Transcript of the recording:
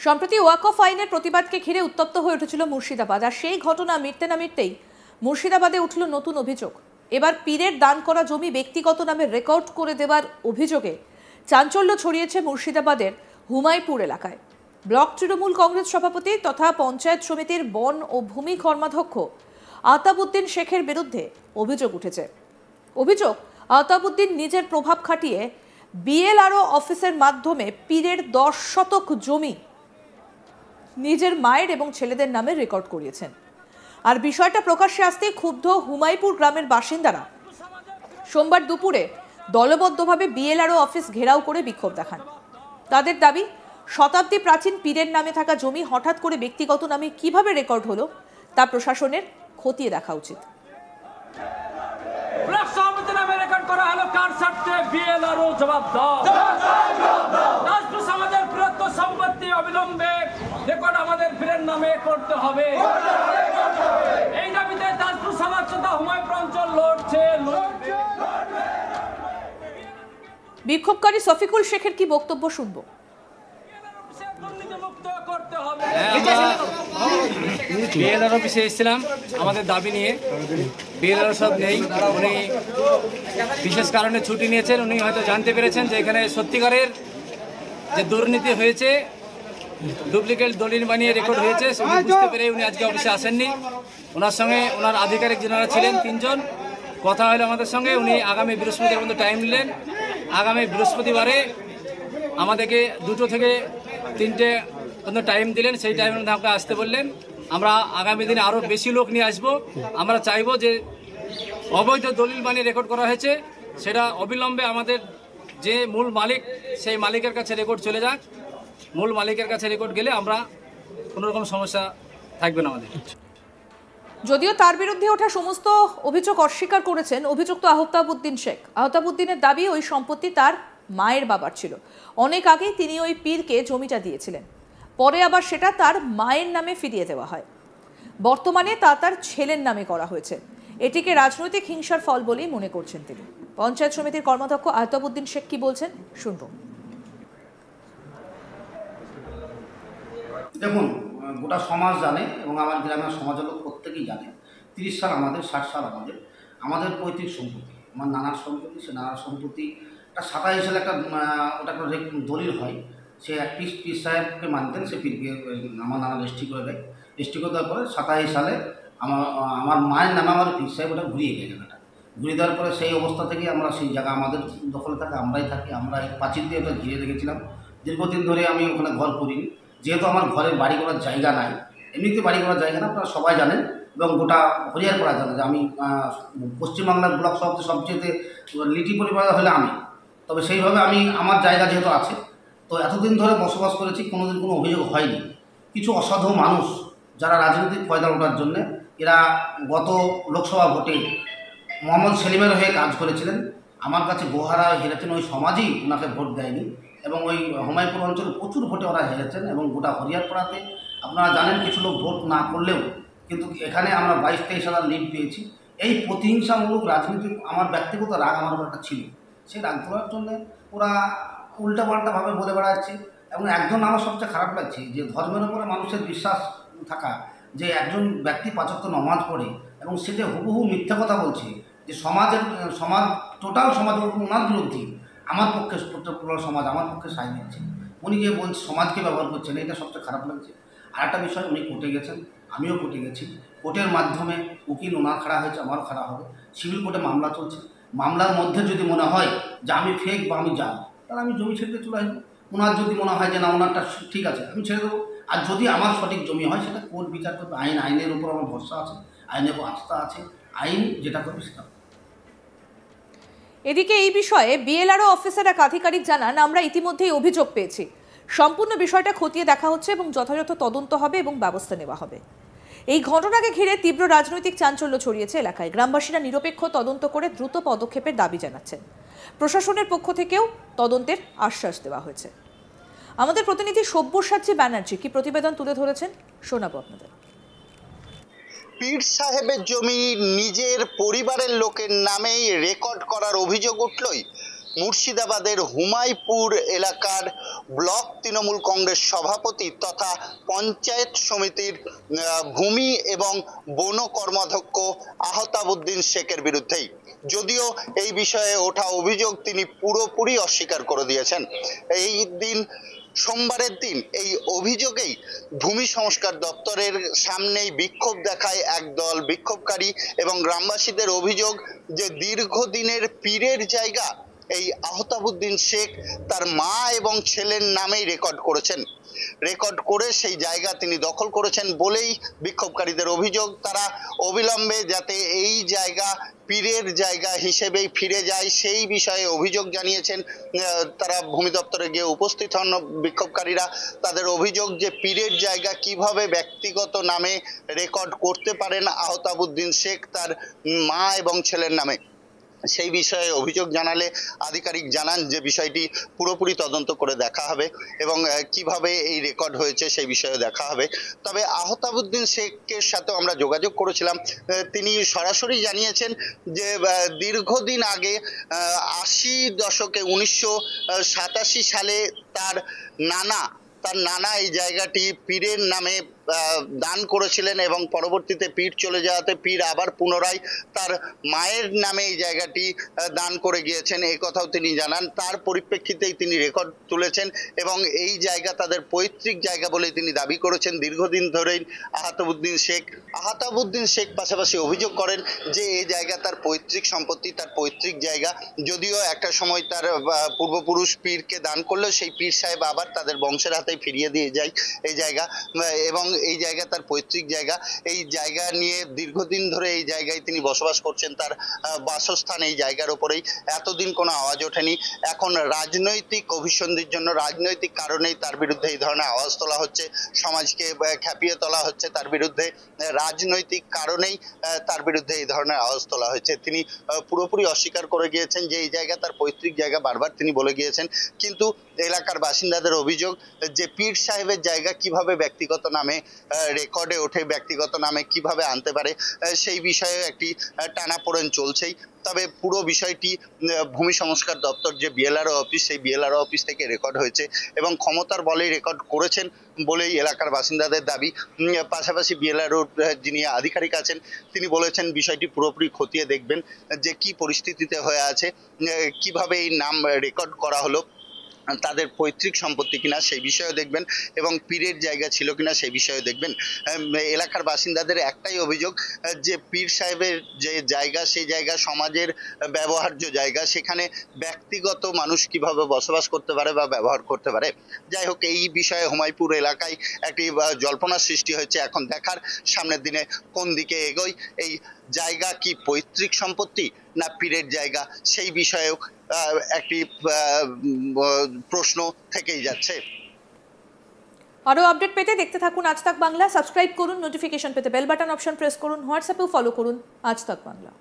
সম্প্রতি ওয়াকফ আইনের প্রতিবাদকে ঘিরে উত্তপ্ত হয়ে উঠেছিল মুর্শিদাবাদ। আর সেই ঘটনা মিটতে না মিটতেই মুর্শিদাবাদে উঠল নতুন অভিযোগ। এবার পীরের দান করা জমি ব্যক্তিগত নামে রেকর্ড করে দেওয়ার অভিযোগে চাঞ্চল্য ছড়িয়েছে মুর্শিদাবাদের হুমায়পুর এলাকায়। ব্লক তৃণমূল কংগ্রেস সভাপতি তথা পঞ্চায়েত সমিতির বন ও ভূমি কর্মাধ্যক্ষ আতাবউদ্দিন শেখের বিরুদ্ধে অভিযোগ উঠেছে। অভিযোগ, আতাবউদ্দিন নিজের প্রভাব খাটিয়ে বিএলআরও অফিসের মাধ্যমে পীরের 10 শতক জমি নিজের মায়ের এবং ছেলেদের নামে রেকর্ড করিয়েছেন। আর বিষয়টা প্রকাশ্যে আসতেই ক্ষুব্ধ হুমায়পুর গ্রামের বাসিন্দারা সোমবার দুপুরে দলবদ্ধভাবে বিএলআরও অফিস ঘেরাও করে বিক্ষোভ দেখান। তাদের দাবি, শতাব্দী প্রাচীন পীরের নামে থাকা জমি হঠাৎ করে ব্যক্তিগত নামে কিভাবে রেকর্ড হলো তা প্রশাসনের খতিয়ে দেখা উচিত। বিক্ষোভকারী শফিকুল শেখের কি বক্তব্য শুনবো। বিএলআর অফিসে এসেছিলাম আমাদের দাবি নিয়ে। বিএলআর সব নেই, উনি বিশেষ কারণে ছুটি নিয়েছেন। উনি হয়তো জানতে পেরেছেন যে এখানে সত্যিকারের যে দুর্নীতি হয়েছে, ডুপ্লিকেট দলিল বানিয়ে রেকর্ড হয়েছে, সেটা বুঝতে পেরে উনি আজকে অফিসে আসেননি। ওনার সঙ্গে ওনার আধিকারিক যারা ছিলেন 3 জন কথা হলো আমাদের সঙ্গে। উনি আগামী বৃহস্পতিবার মধ্যে টাইম নিলেন। আগামী বৃহস্পতিবারে আমাদেরকে 2টো থেকে 3টে পর্যন্ত টাইম দিলেন। সেই টাইমের মধ্যে আমাকে আসতে বললেন। আমরা আগামী দিনে আরও বেশি লোক নিয়ে আসবো। আমরা চাইবো যে অবৈধ দলিল বানিয়ে রেকর্ড করা হয়েছে সেটা অবিলম্বে আমাদের যে মূল মালিক, সেই মালিকের কাছে রেকর্ড চলে যাক। মূল মালিকের কাছে রেকর্ড গেলে আমরা কোনো রকম সমস্যা থাকবে না আমাদের। যদিও তার বিরুদ্ধে ওঠা সমস্ত অভিযোগ অস্বীকার করেছেন অভিযুক্ত আতাবউদ্দিন শেখ। আতাবউদ্দিনের দাবি, ওই সম্পত্তি তার মায়ের বাবার ছিল। অনেক আগেই তিনি ওই পীরকে জমিটা দিয়েছিলেন, পরে আবার সেটা তার মায়ের নামে ফিরিয়ে দেওয়া হয়। বর্তমানে তা তার ছেলের নামে করা হয়েছে। এটিকে রাজনৈতিক হিংসার ফল বলেই মনে করছেন তিনি। পঞ্চায়েত সমিতির কর্মাধ্যক্ষ আতাবউদ্দিন শেখ কি বলছেন শুনব। দেখুন, গোটা সমাজ জানে এবং আমার গ্রামের সমাজের লোক প্রত্যেকেই জানে 30 সাল আমাদের, 60 সাল আমাদের পৈতৃক সম্পত্তি, আমার নানার সম্পত্তি। সে নানার সম্পত্তি একটা সাতা হিসেবে একটা ওটা একটা দলিল হয়। সে এক পীর সাহেবকে মানতেন, সে পীরকে আমার নানা রেজিস্ট্রি করে দেয়। রেজিস্ট্রি করে দেওয়ার পরে 27 সালে আমার মায়ের নামে আমার পীর সাহেব ওটা ঘুরিয়ে দেয়। জায়গাটা ঘুরিয়ে দেওয়ার পরে সেই অবস্থা থেকে আমরা সেই জায়গা আমাদের দখলে থাকে, আমরাই থাকি। আমরা এই প্রাচীর দিয়ে ওটা ঘিরে রেখেছিলাম। দীর্ঘদিন ধরে আমি ওখানে ঘর করিনি, যেহেতু আমার ঘরের বাড়ি করার জায়গা নাই। এমনিতে বাড়ি করার জায়গা না, আপনারা সবাই জানেন এবং গোটা হরিয়ারপাড়া জানে যে আমি পশ্চিমবাংলার ব্লক সভাপতি সবচেয়ে লিটি পরিবার হলে আমি। তবে সেইভাবে আমি আমার জায়গা যেহেতু আছে, তো এতদিন ধরে বসবাস করেছি, কোনোদিন কোনো অভিযোগ হয়নি। কিছু অসাধু মানুষ যারা রাজনৈতিক ফয়দা ওঠার জন্য এরা গত লোকসভা ভোটে মোহাম্মদ সেলিমের হয়ে কাজ করেছিলেন। আমার কাছে গোহারা হেরেছেন, ওই সমাজই ওনাকে ভোট দেয়নি এবং ওই হুমায়পুর অঞ্চলে প্রচুর ভোটে ওরা হেরেছেন। এবং গোটা হরিয়ারপাড়াতে আপনারা জানেন কিছু লোক ভোট না করলেও কিন্তু এখানে আমরা 22-23 হাজার লিড পেয়েছি। এই প্রতিহিংসামূলক রাজনীতি আমার ব্যক্তিগত রাগ আমার উপর একটা ছিল। সেই রাগ ধরার জন্যে ওরা উল্টাপাল্টাভাবে বলে বেড়াচ্ছে। এবং একজন আমার সবচেয়ে খারাপ লাগছে যে ধর্মের উপরে মানুষের বিশ্বাস থাকা, যে একজন ব্যক্তি 5 ওয়াক্ত নামাজ পড়ে এবং সেটা হুবহু মিথ্যা কথা বলছে যে সমাজ টোটাল সমাজ ওনার বিরুদ্ধে, আমার পক্ষে টোটাল সমাজ আমার পক্ষে সায় দিচ্ছে। উনি যে বলছে সমাজকে ব্যবহার করছেন, এটা সবচেয়ে খারাপ লাগছে। আর একটা বিষয়, উনি কোর্টে গেছেন, আমিও কোর্টে গেছি। কোর্টের মাধ্যমে উকিল ওনার খাড়া হয়েছে, আমারও খাড়া হবে। সিভিল কোর্টে মামলা চলছে। মামলার মধ্যে যদি মনে হয় যে আমি ফেক বা আমি জাল, তাহলে আমি জমি ছেড়ে চলে আসবো। ওনার যদি মনে হয় যে না ওনারটা ঠিক আছে, আমি ছেড়ে দেবো। আর যদি আমার সঠিক জমি হয় সেটা কোর্ট বিচার করবে। আইনের উপর আমার ভরসা আছে, আইনের উপর আস্থা আছে। আইন যেটা করবে সেটা। এদিকে এই বিষয়ে বিএলআরও অফিসের এক আধিকারিক জানান, আমরা ইতিমধ্যেই অভিযোগ পেয়েছি। সম্পূর্ণ বিষয়টা খতিয়ে দেখা হচ্ছে এবং যথাযথ তদন্ত হবে এবং ব্যবস্থা নেওয়া হবে। এই ঘটনাকে ঘিরে তীব্র রাজনৈতিক চাঞ্চল্য ছড়িয়েছে এলাকায়। গ্রামবাসীরা নিরপেক্ষ তদন্ত করে দ্রুত পদক্ষেপের দাবি জানাচ্ছেন। প্রশাসনের পক্ষ থেকেও তদন্তের আশ্বাস দেওয়া হয়েছে। আমাদের প্রতিনিধি সব্যসাচী ব্যানার্জি কি প্রতিবেদন তুলে ধরেছেন শোনাবো আপনাদের। পীর সাহেবের জমি নিজের পরিবারের লোকের নামেই রেকর্ড করার অভিযোগ উঠলই মুর্শিদাবাদের হুমায়পুর এলাকার ব্লক তৃণমূল কংগ্রেস সভাপতি তথা পঞ্চায়েত সমিতির ভূমি এবং বন কর্মাধ্যক্ষ আহতাবউদ্দিন শেখের বিরুদ্ধেই। যদিও এই বিষয়ে ওঠা অভিযোগ তিনি পুরোপুরি অস্বীকার করে দিয়েছেন। এই দিন সোমবারের দিন এই অভিযোগেই ভূমি সংস্কার দপ্তরের সামনেই বিক্ষোভ দেখায় একদল বিক্ষোভকারী এবং গ্রামবাসীদের অভিযোগ যে দীর্ঘদিনের পীরের জায়গা এই আহতাবউদ্দিন শেখ তার মা এবং ছেলের নামেই রেকর্ড করেছেন। রেকর্ড করে সেই জায়গা তিনি দখল করেছেন বলেই বিক্ষোভকারীদের অভিযোগ। তারা অবিলম্বে যাতে এই জায়গা পীরের জায়গা হিসেবেই ফিরে যায় সেই বিষয়ে অভিযোগ জানিয়েছেন। তারা ভূমি দপ্তরে গিয়ে উপস্থিত হন বিক্ষোভকারীরা। তাদের অভিযোগ যে পীরের জায়গা কিভাবে ব্যক্তিগত নামে রেকর্ড করতে পারেন আহতাবউদ্দিন শেখ তার মা এবং ছেলের নামে, সেই বিষয়ে অভিযোগ জানালে আধিকারিক জানান যে বিষয়টি পুরোপুরি তদন্ত করে দেখা হবে এবং কিভাবে এই রেকর্ড হয়েছে সেই বিষয়ে দেখা হবে। তবে আহতাবউদ্দিন শেখের সাথে আমরা যোগাযোগ করেছিলাম। তিনি সরাসরি জানিয়েছেন যে দীর্ঘদিন আগে ৮০ দশকে ১৯৮৭ সালে তার নানা এই জায়গাটি পীরের নামে দান করেছিলেন এবং পরবর্তীতে পীর চলে যাওয়াতে পীর আবার পুনরায় তার মায়ের নামে এই জায়গাটি দান করে গিয়েছেন, এই কথাও তিনি জানান। তার পরিপ্রেক্ষিতেই তিনি রেকর্ড তুলেছেন এবং এই জায়গা তাদের পৈতৃক জায়গা বলে তিনি দাবি করেছেন দীর্ঘদিন ধরেই আহতাবউদ্দিন শেখ পাশাপাশি অভিযোগ করেন যে এই জায়গা তার পৈতৃক সম্পত্তি, তার পৈতৃক জায়গা। যদিও একটা সময় তার পূর্বপুরুষ পীরকে দান করলেও সেই পীর সাহেব আবার তাদের বংশের হাতে ফিরিয়ে দিয়ে যায় এই জায়গা এবং এই জায়গা তার পৈতৃক জায়গা। এই জায়গা নিয়ে দীর্ঘদিন ধরে এই জায়গায় তিনি বসবাস করছেন, তার বাসস্থান এই জায়গার উপরেই। এতদিন কোনো আওয়াজ ওঠেনি। এখন রাজনৈতিক অভিসন্ধির জন্য, রাজনৈতিক কারণেই তার বিরুদ্ধে এই ধরনের আওয়াজ তোলা হচ্ছে, সমাজকে খেপিয়ে তোলা হচ্ছে তার বিরুদ্ধে। রাজনৈতিক কারণেই তার বিরুদ্ধে এই ধরনের আওয়াজ তোলা হয়েছে। তিনি পুরোপুরি অস্বীকার করে গিয়েছেন যে এই জায়গা তার পৈতৃক জায়গা, বারবার তিনি বলে গিয়েছেন। কিন্তু এলাকার বাসিন্দাদের অভিযোগ যে পীর সাহেবের জায়গা কিভাবে ব্যক্তিগত নামে রেকর্ডে ওঠে, ব্যক্তিগত নামে কিভাবে আনতে পারে, সেই বিষয়ে একটি টানাপোড়েন চলছেই। তবে পুরো বিষয়টি ভূমি সংস্কার দপ্তর যে বিএলআরও অফিস, সেই বিএলআরও অফিস থেকে রেকর্ড হয়েছে এবং ক্ষমতার বলেই রেকর্ড করেছেন বলেই এলাকার বাসিন্দাদের দাবি। পাশাপাশি বিএলআরওর যিনি আধিকারিক আছেন তিনি বলেছেন বিষয়টি পুরোপুরি খতিয়ে দেখবেন যে কি পরিস্থিতিতে হয়ে আছে, কিভাবে এই নাম রেকর্ড করা হলো, তাদের পৈতৃক সম্পত্তি কিনা সেই বিষয়ে দেখবেন এবং পীরের জায়গা ছিল কিনা সেই বিষয়ে দেখবেন। এলাকার বাসিন্দাদের একটাই অভিযোগ যে পীর সাহেবের যে জায়গা, সেই জায়গা সমাজের ব্যবহার্য জায়গা, সেখানে ব্যক্তিগত মানুষ কিভাবে বসবাস করতে পারে বা ব্যবহার করতে পারে। যাই হোক, এই বিষয়ে হুমায়পুর এলাকায় একটি জল্পনার সৃষ্টি হয়েছে। এখন দেখার সামনের দিনে কোন দিকে এগোয়, এই জায়গা কি পৈতৃক সম্পত্তি না পীরের জায়গা, সেই বিষয়েও একটি প্রশ্ন থেকেই যাচ্ছে। আরো আপডেট পেতে দেখতে থাকুন আজ তাক বাংলা। সাবস্ক্রাইব করুন, নোটিফিকেশন পেতে বেল বাটন অপশন প্রেস করুন, হোয়াটসঅ্যাপেও ফলো করুন আজ তাক বাংলা।